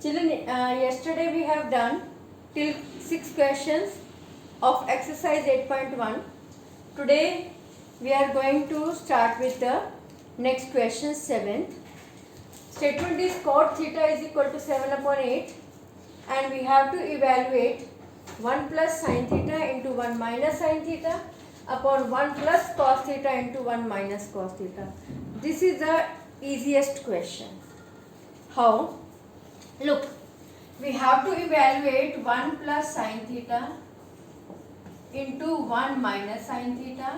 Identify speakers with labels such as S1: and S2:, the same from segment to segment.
S1: Children, yesterday we have done till 6 questions of exercise 8.1. Today we are going to start with the next question, 7th. Statement is cot theta is equal to 7 upon 8 and we have to evaluate 1 plus sin theta into 1 minus sin theta upon 1 plus cos theta into 1 minus cos theta. This is the easiest question. How? Look, we have to evaluate 1 plus sin theta into 1 minus sin theta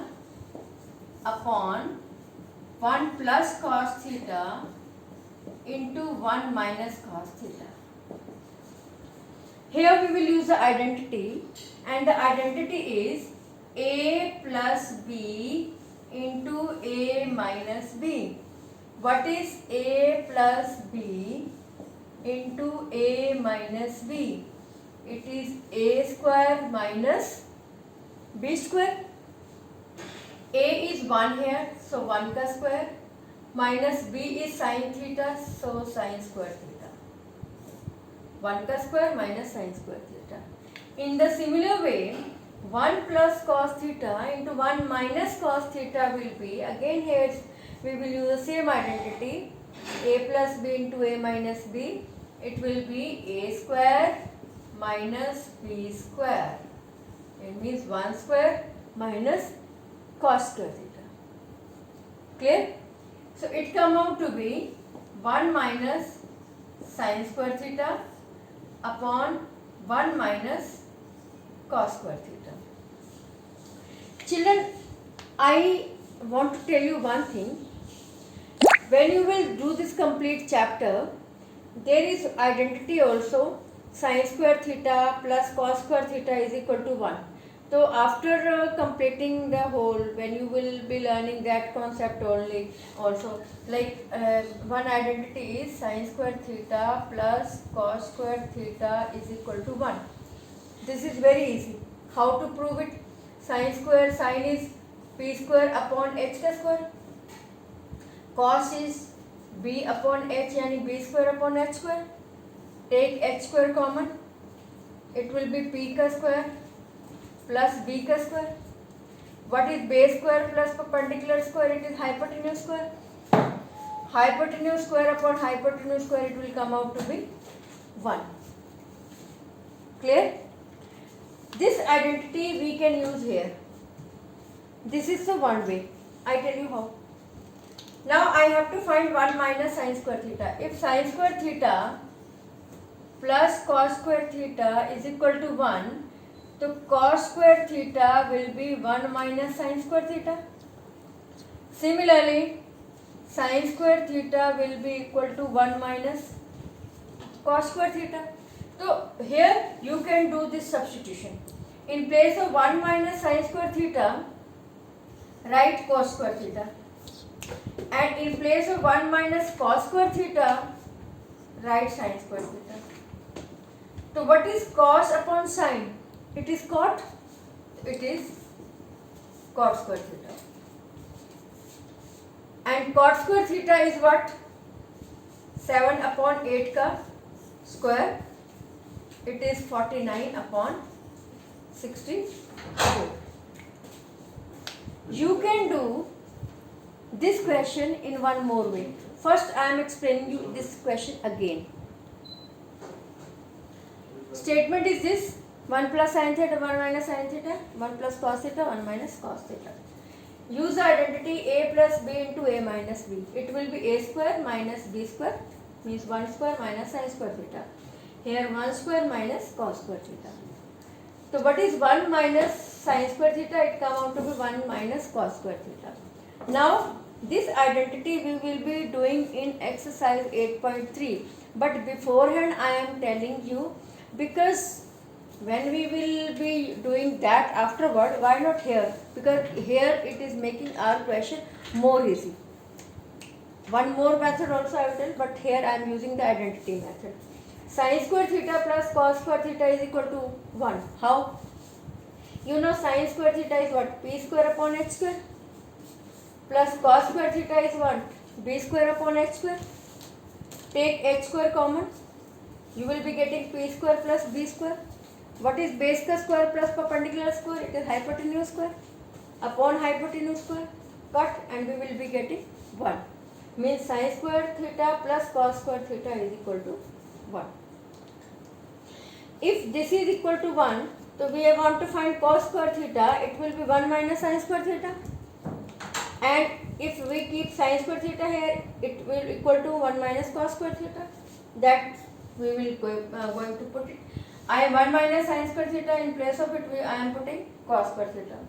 S1: upon 1 plus cos theta into 1 minus cos theta. Here we will use the identity, and the identity is a plus b into a minus b. What is a plus b into a minus b? It is a square minus b square. A is 1 here, so 1 ka square, minus b is sin theta, so sin square theta. 1 ka square minus sin square theta. In the similar way, 1 plus cos theta into 1 minus cos theta will be, again here we will use the same identity, a plus b into a minus b. It will be a square minus b square. It means 1 square minus cos square theta. Clear? So it come out to be 1 minus sin square theta upon 1 minus cos square theta. Children, I want to tell you one thing. When you will do this complete chapter, there is identity also, sin square theta plus cos square theta is equal to 1. So after completing the whole, when you will be learning that concept only also, like one identity is sin square theta plus cos square theta is equal to 1. This is very easy. How to prove it? Sin is b square upon h ka square. Cos is b upon h, yani b square upon h square. Take h square common. It will be p ka square plus b ka square. What is base square plus perpendicular square? It is hypotenuse square. Hypotenuse square upon hypotenuse square, it will come out to be 1. Clear? This identity we can use here. This is the one way. I tell you how. Now I have to find 1 minus sin square theta. If sin square theta plus cos square theta is equal to 1, so cos square theta will be 1 minus sin square theta. Similarly, sin square theta will be equal to 1 minus cos square theta. So here you can do this substitution. In place of 1 minus sin square theta, write cos square theta. And in place of 1 minus cos square theta, write sin square theta. So what is cos upon sin? It is cot. It is cot square theta. And cot square theta is what? 7 upon 8 ka square. It is 49 upon 64. You can do this question in one more way. First, I am explaining you this question again. Statement is this: 1 plus sin theta, 1 minus sin theta, 1 plus cos theta, 1 minus cos theta. Use the identity a plus b into a minus b. It will be a square minus b square, means 1 square minus sin square theta. Here 1 square minus cos square theta. So what is 1 minus sin square theta? It come out to be 1 minus cos square theta. Now this identity we will be doing in exercise 8.3. But beforehand I am telling you, because when we will be doing that afterward, why not here? Because here it is making our question more easy. One more method also I will tell, but here I am using the identity method. Sin square theta plus cos square theta is equal to 1. How? You know sin square theta is what? P square upon h square. Plus cos square theta is what? B square upon h square. Take h square common. You will be getting p square plus b square. What is base का square plus perpendicular square? It is hypotenuse square upon hypotenuse square. Cut, and we will be getting 1. Means sin square theta plus cos square theta is equal to 1. If this is equal to 1, so we want to find cos square theta, it will be 1 minus sin square theta. And if we keep sin square theta here, it will equal to 1 minus cos square theta. That we will going to put it. I 1 minus sin square theta, in place of it I am putting cos square theta.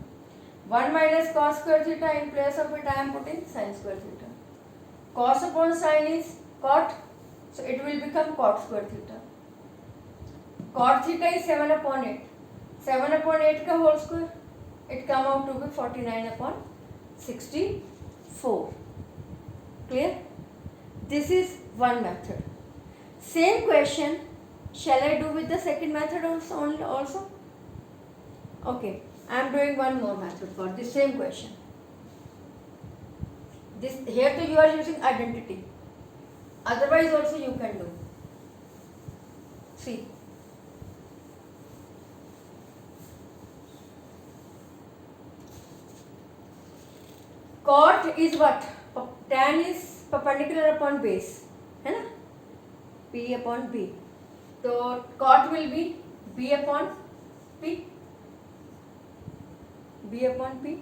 S1: 1 minus cos square theta, in place of it I am putting sin square theta. Cos upon sin is cot, so it will become cot square theta. Cot theta is 7 upon 8. 7 upon 8 का whole square, it come out to be 49 upon 64. Clear? This is one method. Same question shall I do with the second method also? Okay, I am doing one more method for the same question. This here too you are using identity. Otherwise also you can do. See. Cot is what? Tan is perpendicular upon base, है ना? P upon B. So cot will be B upon P. B upon P.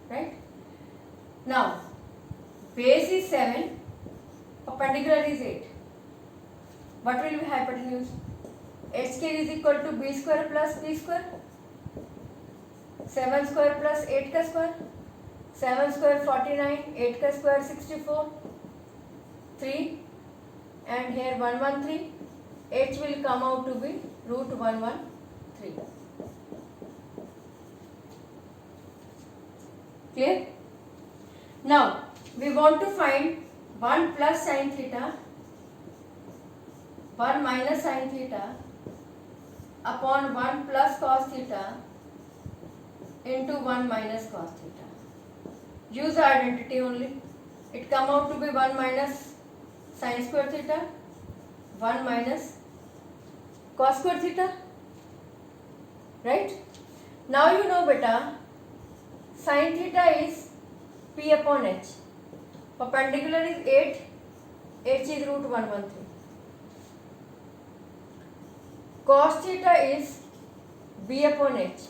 S1: Right? Now, base is 7, perpendicular is 8. What will be hypotenuse? H square is equal to B square plus P square. 7 square plus 8 का square. 7 square 49, 8 का square 64. 3 and here 113. H will come out to be root 113. Clear? Now we want to find 1 plus sin theta, 1 minus sin theta upon 1 plus cos theta into 1 minus cos theta. Use the identity only. It come out to be 1 minus sin square theta, 1 minus cos square theta. Right? Now you know beta, sin theta is P upon H. Perpendicular is 8, H is root 113. Cos theta is B upon H.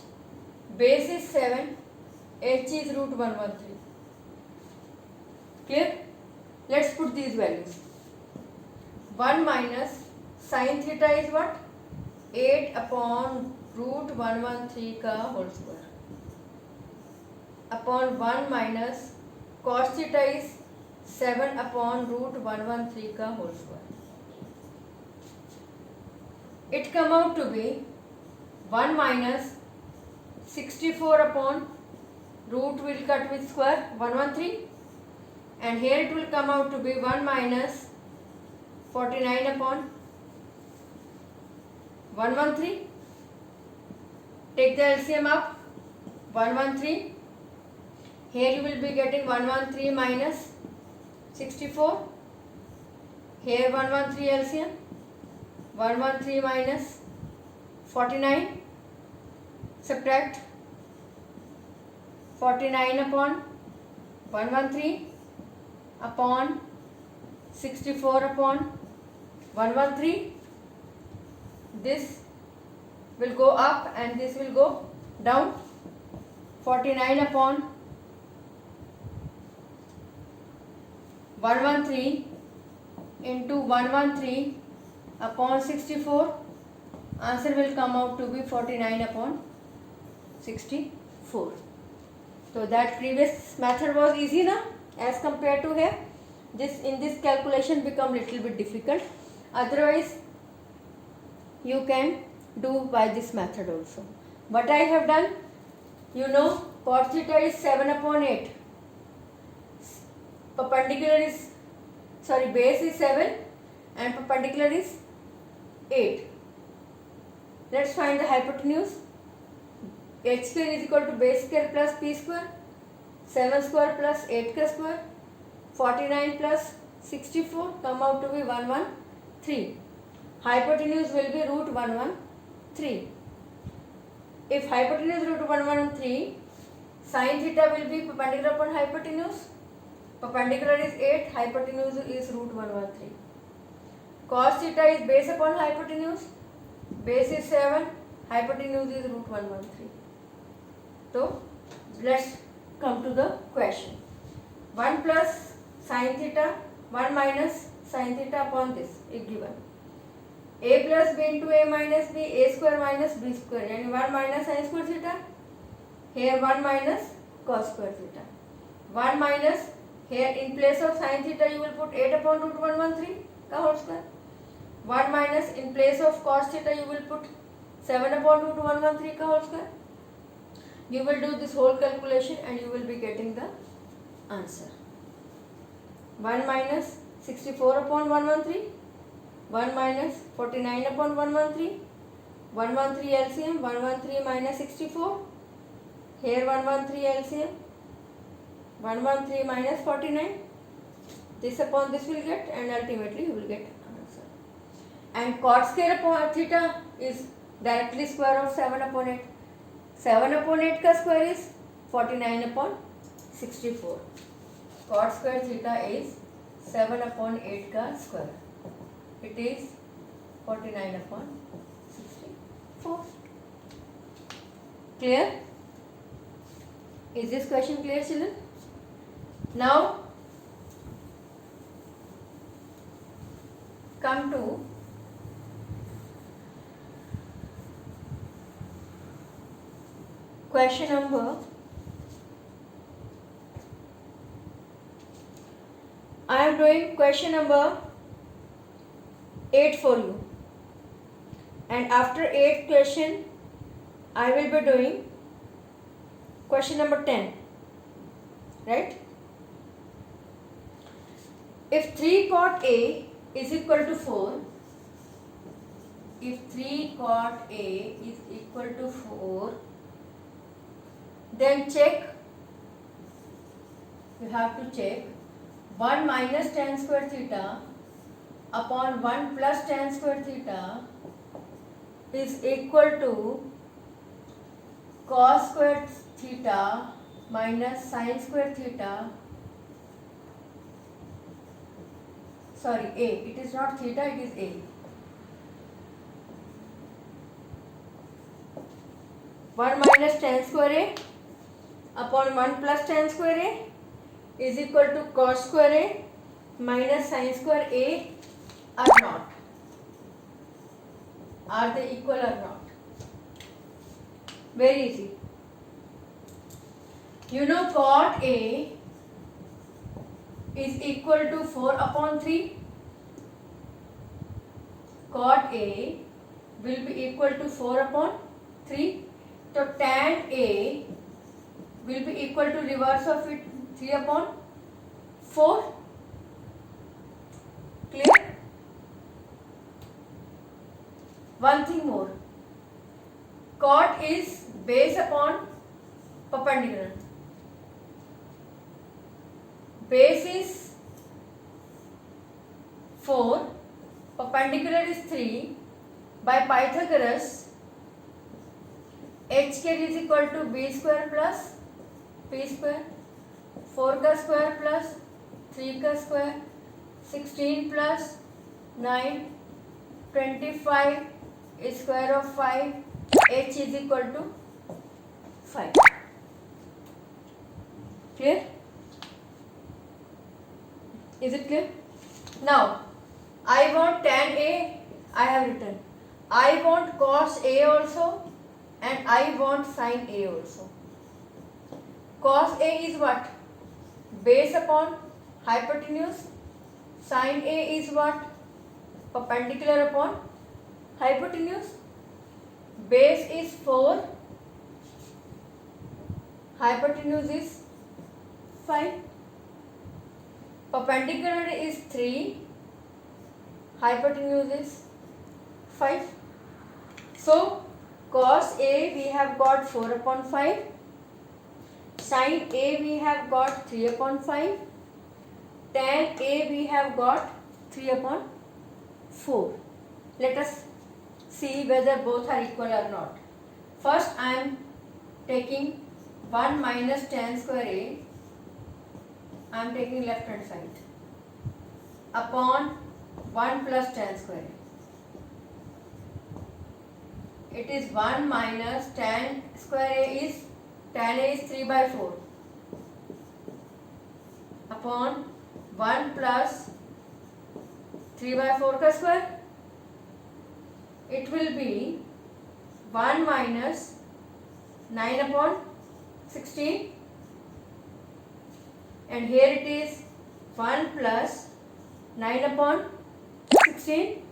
S1: Base is 7, H is root 113. Clear? Let's put these values. 1 minus sin theta is what? 8 upon root 113 का whole square. Upon 1 minus cos theta is 7 upon root 113 का whole square. It come out to be 1 minus 64 upon root will cut with square 113, and here it will come out to be 1 minus 49 upon 113. Take the LCM up. 113. Here you will be getting 113 minus 64. Here 113 LCM. 113 minus 49. Subtract 49 upon 113 upon 64 upon 113. This will go up and this will go down. 49 upon 113 into 113 upon 64. Answer will come out to be 49 upon 64. So that previous method was easy now as compared to here. This in this calculation become little bit difficult. Otherwise you can do by this method also. What I have done, you know, cot theta is 7 upon 8. Perpendicular is, base is 7 and perpendicular is 8. Let's find the hypotenuse. H square is equal to base square plus p square. 7 square plus 8 का square. 49 plus 64 come out to be 113. 3. Hypotenuse will be root 113. If hypotenuse root 113, sin theta will be perpendicular upon hypotenuse. Perpendicular is 8, hypotenuse is root 113. Cos theta is base upon hypotenuse. Base is 7, hypotenuse is root 113. So, let's come to the question. 1 plus sin theta, 1 minus sin theta upon this is given. A plus b into a minus b, a square minus b square, and 1 minus sin square theta. Here 1 minus cos square theta. 1 minus, here in place of sin theta you will put 8 upon root 113 ka whole square. 1 minus, in place of cos theta you will put 7 upon root 113 ka whole square. You will do this whole calculation and you will be getting the answer. 1 minus 64 upon 113, 1 minus 49 upon 113, 113 LCM, 113 minus 64, here 113 LCM, 113 minus 49, this upon this will get, and ultimately you will get answer. And cot square upon theta is directly square of 7 upon 8. 7 upon 8 ka square is 49 upon 64. Cot square theta is 7 upon 8 ka square. It is 49 upon 64. Clear? Is this question clear, children? Now, come to question number, I am doing question number 8 for you, and after 8th question I will be doing question number 10, right? If 3 cot A is equal to 4, if 3 cot A is equal to 4, then check, you have to check 1 minus tan square theta upon 1 plus tan square theta is equal to cos square theta minus sin square theta. Sorry, A. It is not theta, it is A. 1 minus tan square A upon 1 plus tan square A is equal to cos square A minus sin square A or not. Are they equal or not? Very easy. You know cot A is equal to 4 upon 3. Cot A will be equal to 4 upon 3. So tan A will be equal to reverse of it 3 upon 4. Clear? One thing more. Cot is base upon perpendicular. Base is 4, perpendicular is 3. By Pythagoras, h square is equal to b square plus p square. 4 का square plus 3 का square, 16 plus 9, 25 is square of 5, h is equal to 5. Clear? Is it clear? Now, I want tan A, I have written. I want cos A also, and I want sin A also. Cos A is what? Base upon hypotenuse. Sin A is what? Perpendicular upon hypotenuse. Base is 4. Hypotenuse is 5. Perpendicular is 3. Hypotenuse is 5. So, cos A we have got 4 upon 5. Sin A we have got 3 upon 5. Tan A we have got 3 upon 4. Let us see whether both are equal or not. First I am taking 1 minus tan square A, I am taking left hand side, upon 1 plus tan square A. It is 1 minus tan square A is, tan A is 3 by 4, upon 1 plus 3 by 4 का square. It will be 1 minus 9 upon 16, and here it is 1 plus 9 upon 16.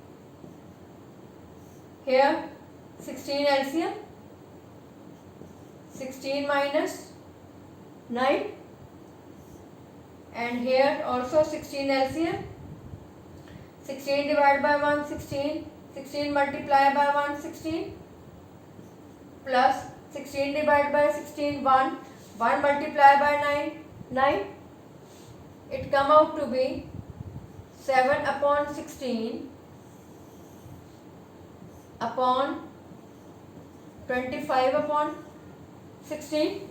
S1: Here 16 LCM, 16 minus 9, and here also 16 LCM, 16 divided by 1 16, 16 multiplied by 1 16, plus 16 divided by 16 1, 1 multiplied by 9 9. It come out to be 7 upon 16 upon 25 upon 16.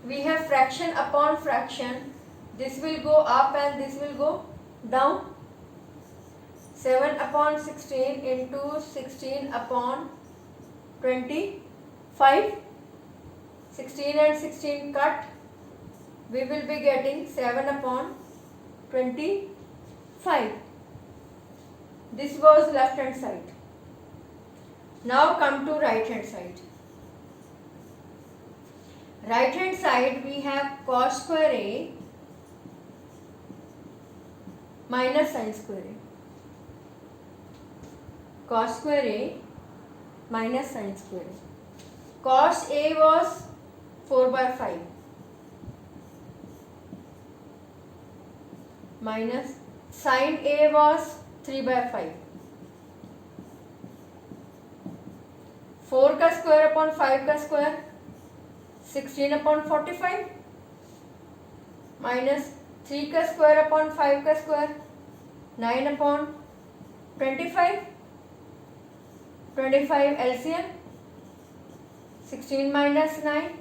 S1: We have fraction upon fraction. This will go up and this will go down. 7 upon 16 into 16 upon 25. 16 and 16 cut. We will be getting 7 upon 25. This was left hand side. Now come to right hand side. Right hand side we have cos square A minus sin square A. Cos square A minus sin square A. Cos A was 4 by 5 minus sin A was 3 by 5. 4 का square upon 5 का square 16 upon 45 minus 3 का square upon 5 का square 9 upon 25. 25 LCM, 16 minus 9,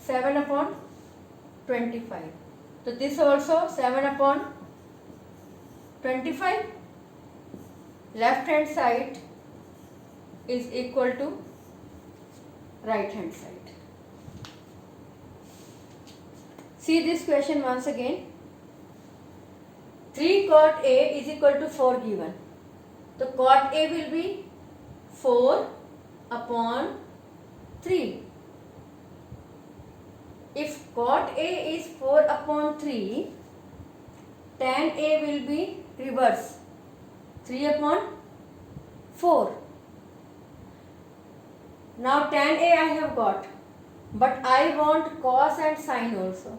S1: 7 upon 25. So this also 7 upon 25. Left hand side is equal to right hand side. See this question once again. 3 cot A is equal to 4 given. So cot A will be 4 upon 3. If cot A is 4 upon 3, tan A will be reverse, 3 upon 4. Now tan A I have got, but I want cos and sin also.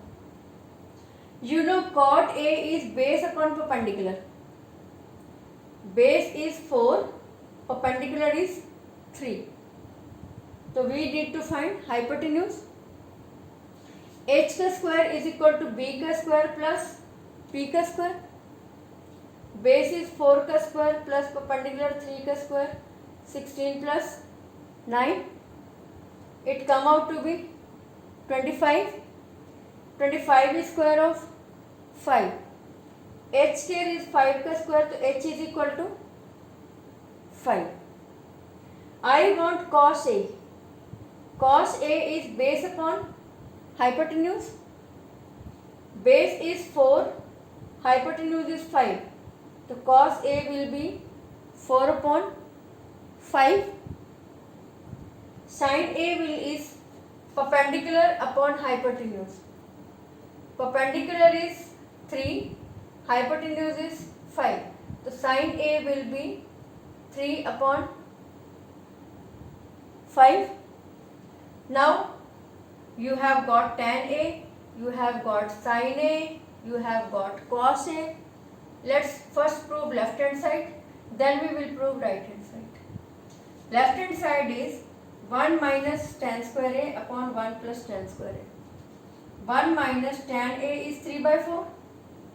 S1: You know cot A is base upon perpendicular. Base is 4, perpendicular is 3. So we need to find hypotenuse. H का square is equal to B का square plus P का square. Base is 4 का square plus perpendicular 3 का square, 16 plus 9. It come out to be 25. 25 is square of 5. H here is 5 का square, so H is equal to 5. I want cos A. Cos A is base upon hypotenuse. Base is 4, hypotenuse is 5. So cos A will be 4 upon 5. Sin A will is perpendicular upon hypotenuse. Perpendicular is 3, hypotenuse is 5. So sin A will be 3 upon 5. Now you have got tan A, you have got sin A, you have got cos A. Let's first prove left hand side, then we will prove right hand side. Left hand side is 1 minus tan square A upon 1 plus tan square A. 1 minus tan A is 3 by 4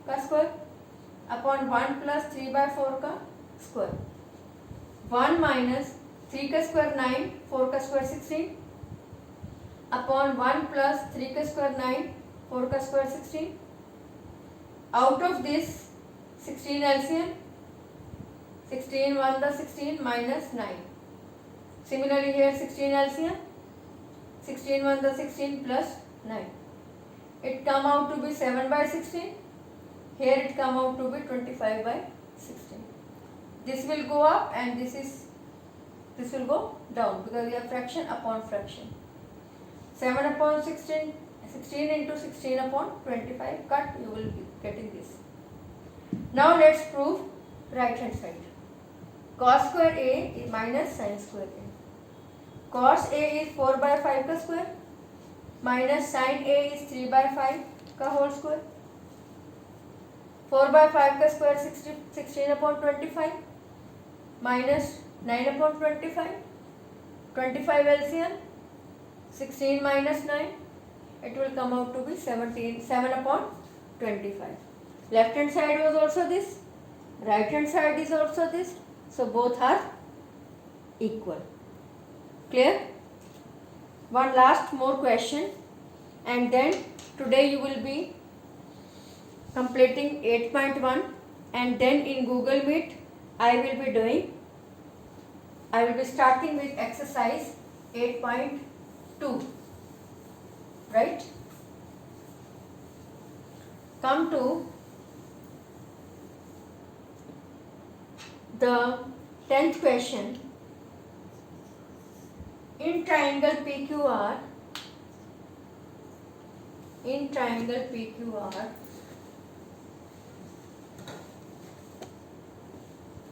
S1: का square upon 1 plus 3/4 का square, 1 minus 3 का square 9, 4 का square 16 upon 1 plus 3 का square 9, 4 का square 16. Out of this 16 LCM, 16 1 the 16 minus 9. Similarly here 16 LCM, 16 1 the 16 plus 9. It come out to be 7/16. Here it come out to be 25/16. This will go up and this will go down because we have fraction upon fraction. 7 upon 16, 16 into 16 upon 25, cut, you will be getting this. Now let's prove right hand side. Cos square A is minus sin square A. Cos A is 4/5 का square minus sin A is 3/5 का whole square. 4/5 का square 16 upon 25 minus 9 upon 25, 25 LCM, 16 minus 9, it will come out to be 7 upon 25. Left hand side was also this, right hand side is also this, so both are equal. Clear? One last more question and then today you will be completing 8.1 and then in Google Meet I will be starting with exercise 8.2, right? Come to the 10th question. In triangle PQR,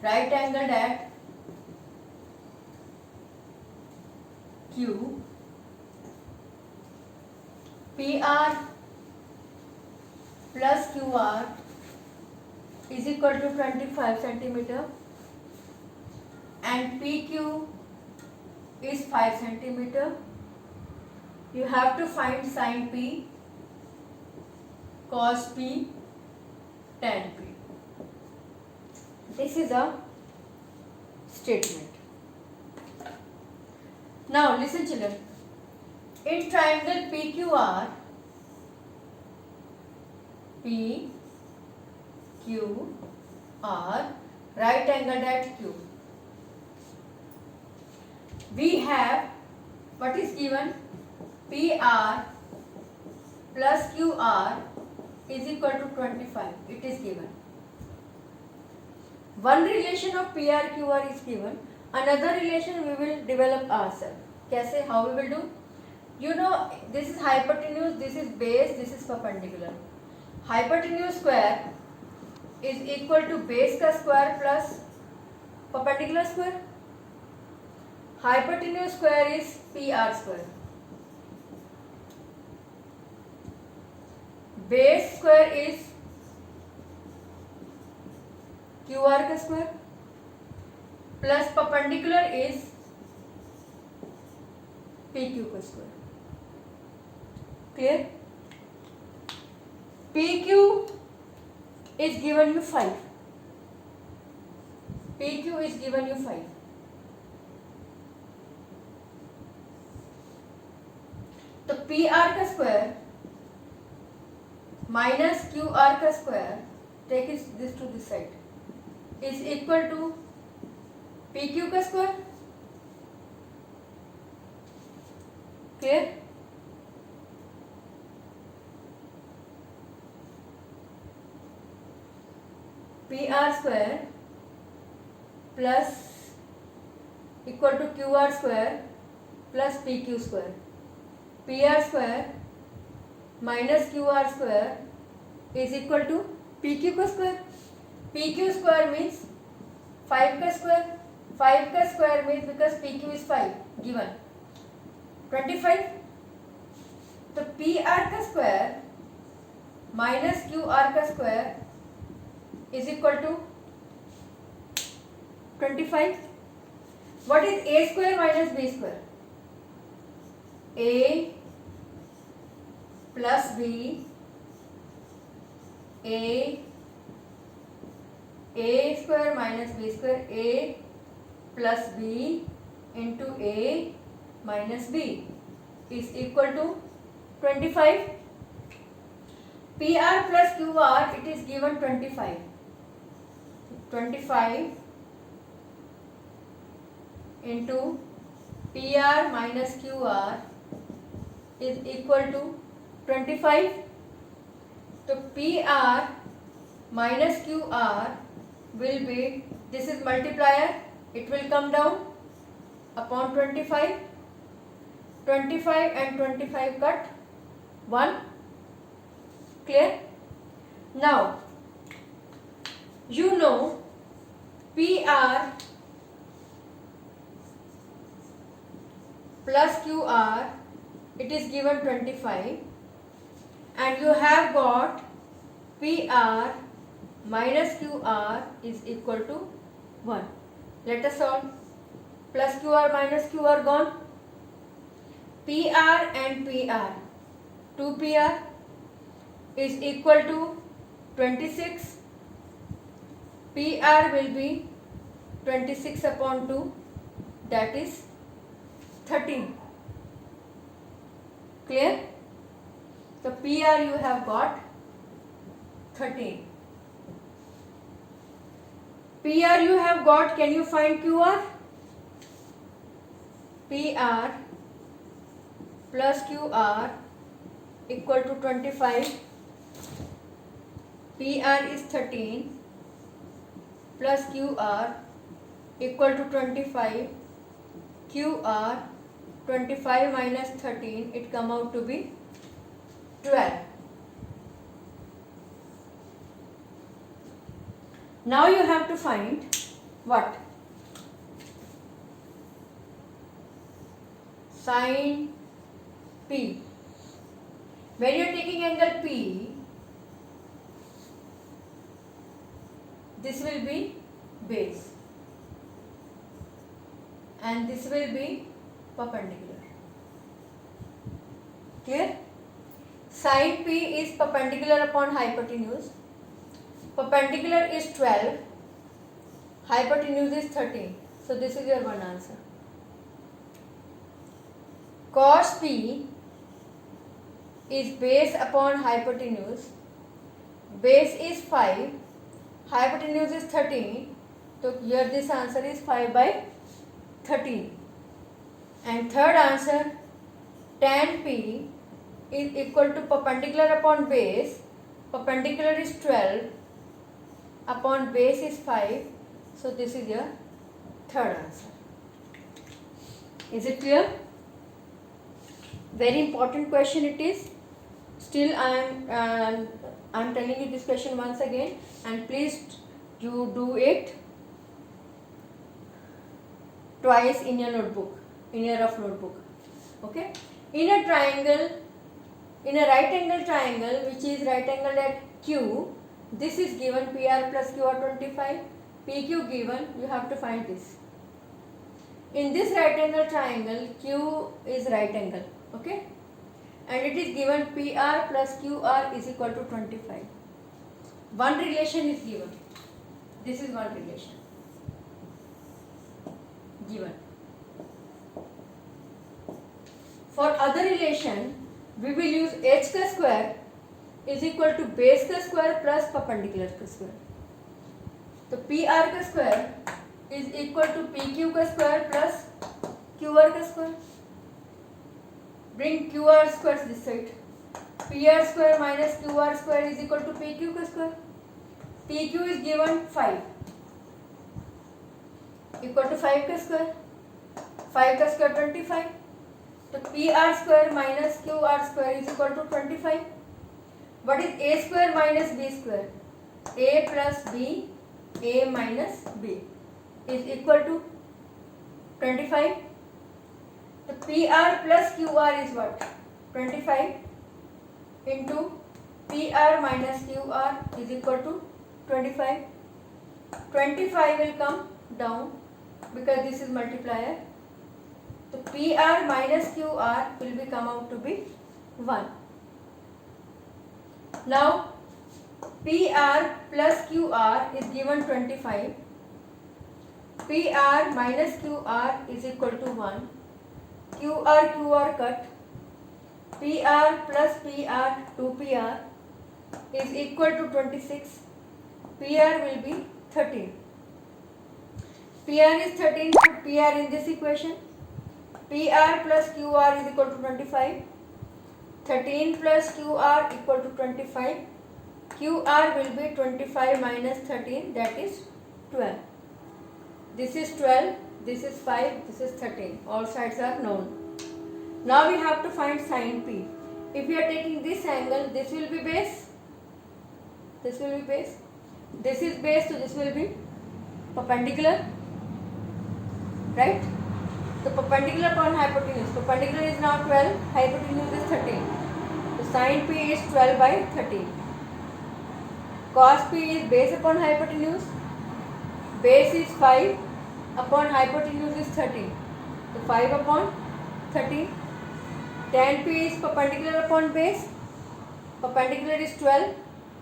S1: right angled at Q, PR plus QR is equal to 25 centimeter and PQ is 5 centimeter. You have to find sin P, cos P, tan P. This is a statement. Now listen children. In triangle PQR, PQR, right angled at Q, we have what is given, PR plus QR is equal to 25. It is given. One relation of PR QR is given. Another relation we will develop ourselves. Kaise? How we will do? You know, this is hypotenuse, this is base, this is perpendicular. Hypotenuse square is equal to base ka square plus perpendicular square. Hypotenuse square is PR square. Base square is QR का square plus perpendicular is PQ का square. Clear? PQ is given you 5. PQ is given you 5. तो PR का square minus QR का square, take this to this side, is equal to PQ का square. Clear? PR square plus equal to QR square plus PQ square. PR square minus QR square is equal to PQ का square. PQ square means 5 का square. 5 का square means because PQ is 5 given 25. तो PR का square minus QR का square is equal to 25. What is A square minus B square? A plus B, A A square minus B square, A plus B into A minus B is equal to 25. PR plus QR, it is given 25. 25 into PR minus QR is equal to 25. So PR minus QR will be, this is multiplier, it will come down upon 25. 25 and 25 cut 1. Clear? Now you know PR plus QR, it is given 25, and you have got PR minus QR is equal to 1. Let us solve. Plus QR minus QR gone. PR and PR, 2PR is equal to 26. PR will be 26 upon 2, that is 13. Clear? So PR you have got 13. PR you have got, can you find QR? PR plus QR equal to 25. PR is 13 plus QR equal to 25. QR 25 minus 13, it come out to be 12. Now you have to find what? Sin P. When you are taking angle P, this will be base and this will be perpendicular. Clear? Sin P is perpendicular upon hypotenuse. Perpendicular is 12, hypotenuse is 13. So this is your one answer. Cos P is base upon hypotenuse. Base is 5, hypotenuse is 13. So here this answer is 5 by 13. And third answer, tan P is equal to perpendicular upon base. Perpendicular is 12 upon base is 5. So this is your third answer. Is it clear? Very important question it is. Still I am telling you this question once again, and please you do it twice in your notebook, in your rough notebook. Okay? In a triangle, in a right angle triangle which is right angled at Q, this is given PR plus QR 25, PQ given, you have to find this. In this right angle triangle, Q is right angle, okay, and it is given PR plus QR is equal to 25. One relation is given. This is one relation given. For other relation, we will use h ka square is equal to base ka square plus perpendicular ka square. So PR ka square is equal to PQ ka square plus QR ka square. Bring QR squares this side. PR square minus QR square is equal to PQ ka square. PQ is given 5 equal to 5 ka square. 5 ka square 25. So PR square minus QR square is equal to 25. What is A square minus B square? A plus B, A minus B is equal to 25. So PR plus QR is what? 25 into PR minus QR is equal to 25. 25 will come down because this is multiplier. So PR minus QR will be come out to be 1. Now PR plus QR is given 25. PR minus QR is equal to 1. QR cut. PR plus PR 2PR is equal to 26. PR will be 13. PR is 13, put PR in this equation. PR plus QR is equal to 25. 13 plus QR equal to 25. QR will be 25 minus 13, that is 12. This is 12, this is 5, this is 13. All sides are known. Now we have to find sin P. If we are taking this angle, this will be base. This will be base. This is base, so this will be perpendicular. Right? The perpendicular upon hypotenuse. Perpendicular is now 12, hypotenuse is 13. So sin P is 12 by 13. Cos P is base upon hypotenuse. Base is 5 upon hypotenuse is 13. So 5 upon 13. Tan P is perpendicular upon base. Perpendicular is 12.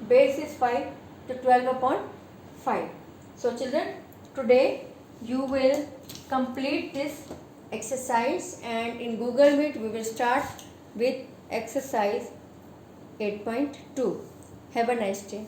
S1: Base is 5. So 12 upon 5. So children, today you will complete this exercise, and in Google Meet we will start with exercise 8.2. Have a nice day.